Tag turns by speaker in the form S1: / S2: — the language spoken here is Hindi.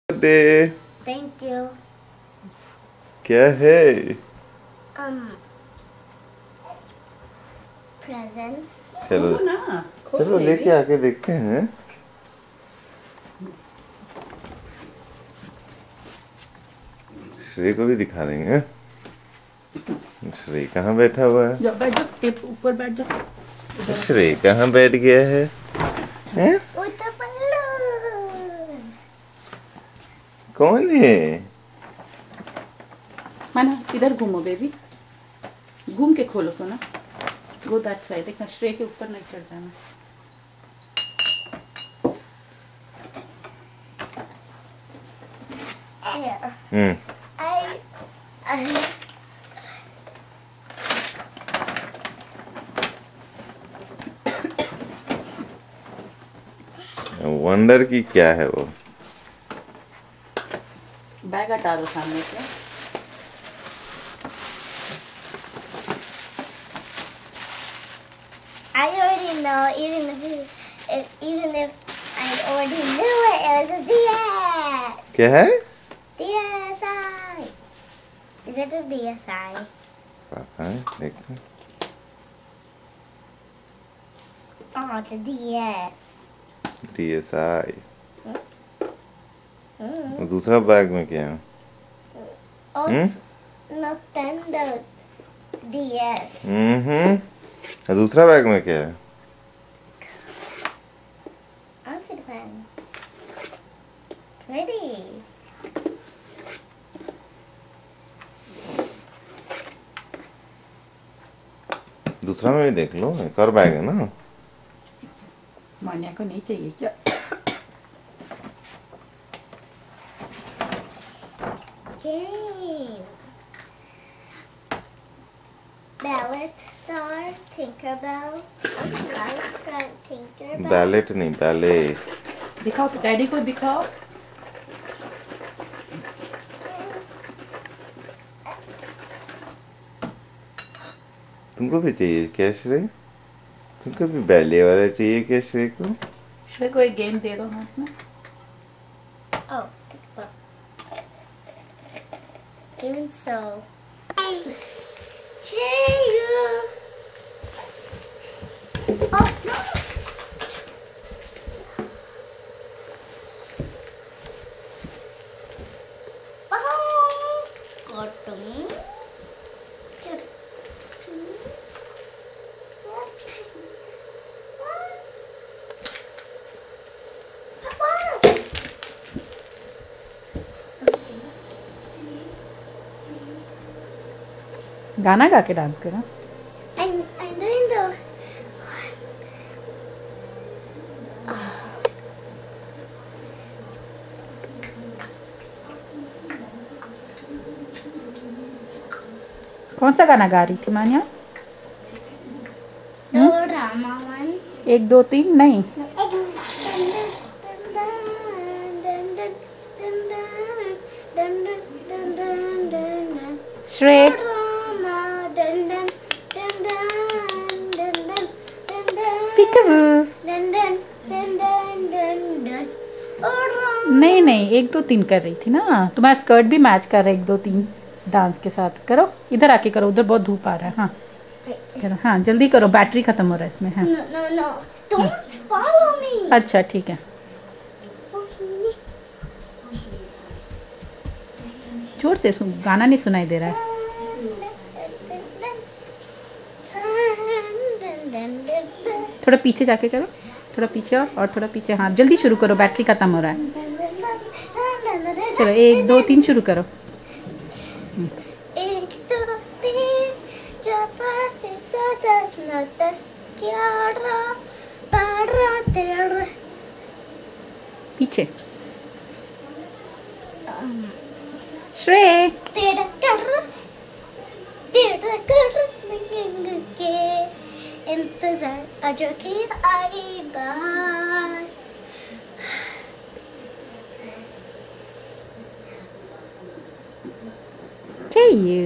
S1: बर्थडे।
S2: Thank you.
S1: क्या है?
S2: प्रेजेंट्स।
S1: चलो चलो लेके आके देखते हैं। श्रेय को भी दिखा देंगे। श्रेय कहाँ बैठा हुआ है?
S3: जाओ बैठ जाओ, ऊपर बैठ जाओ।
S1: श्रेय कहाँ बैठ गया है? हैं? कौन है?
S3: माना इधर घूमो बेबी, घूम के खोलो सोना। Go that side. देखना श्रेय के ऊपर नहीं चढ़ जाना।
S1: वंडर की क्या है वो?
S3: बैग हटा दो सामने से।
S2: I already know, even if I already knew it was a DS.
S1: क्या है?
S2: DSI. Is it a DSI?
S1: पता है, देखते।
S2: Oh, it's a DS.
S1: DSI। दूसरा बैग में क्या है?
S2: Oh, it's Nintendo DS.
S1: दूसरा बैग में क्या है?
S2: I'll see the pen. Pretty.
S1: दूसरा में भी देख लो, एक और बैग है ना।
S3: मान्या को नहीं चाहिए क्या?
S2: Game. Ballot Star, Tinkerbell. Ballot Star, Tinkerbell.
S1: Ballot नहीं, बैले।
S3: दिखाओ तो, डैडी को दिखाओ।
S1: तुमको भी चाहिए क्या श्रेय? तुमको भी बैले वाला चाहिए क्या श्रेय को?
S3: श्रेय को एक गेम दे दो हाथ में।
S2: Oh, Tinkerbell. Even so. Oh, no! Oh, cotton.
S3: गाना गा के डांस करो।
S2: I'm doing the.
S3: कौन सा गाना गा रही थी मान्या?
S2: Drama one.
S3: 1 2 3 नहीं। श्रेय नहीं नहीं 1 2 3 कर रही थी ना। तुम्हारा स्कर्ट भी मैच कर रहा है 1 2 3 डांस के साथ। करो इधर आके करो, उधर बहुत धूप आ रहा है। हाँ करो, हाँ जल्दी करो, बैटरी खत्म हो रहा है इसमें। हाँ
S2: No, don't follow me.
S3: अच्छा ठीक है। जोर से सुन, गाना नहीं सुनाई दे रहा है। थोड़ा पीछे जाके करो, थोड़ा पीछे और थोड़ा पीछे। हाँ जल्दी शुरू करो, बैटरी खत्म हो रहा है। चलो 1 2 3 शुरू करो।
S2: 1 2 3 4 5 6 7 8 9 10 11 12 13
S3: पीछे। श्रेय
S2: तेरा कर के इंतजार अजो की आई बार।
S3: चाहिए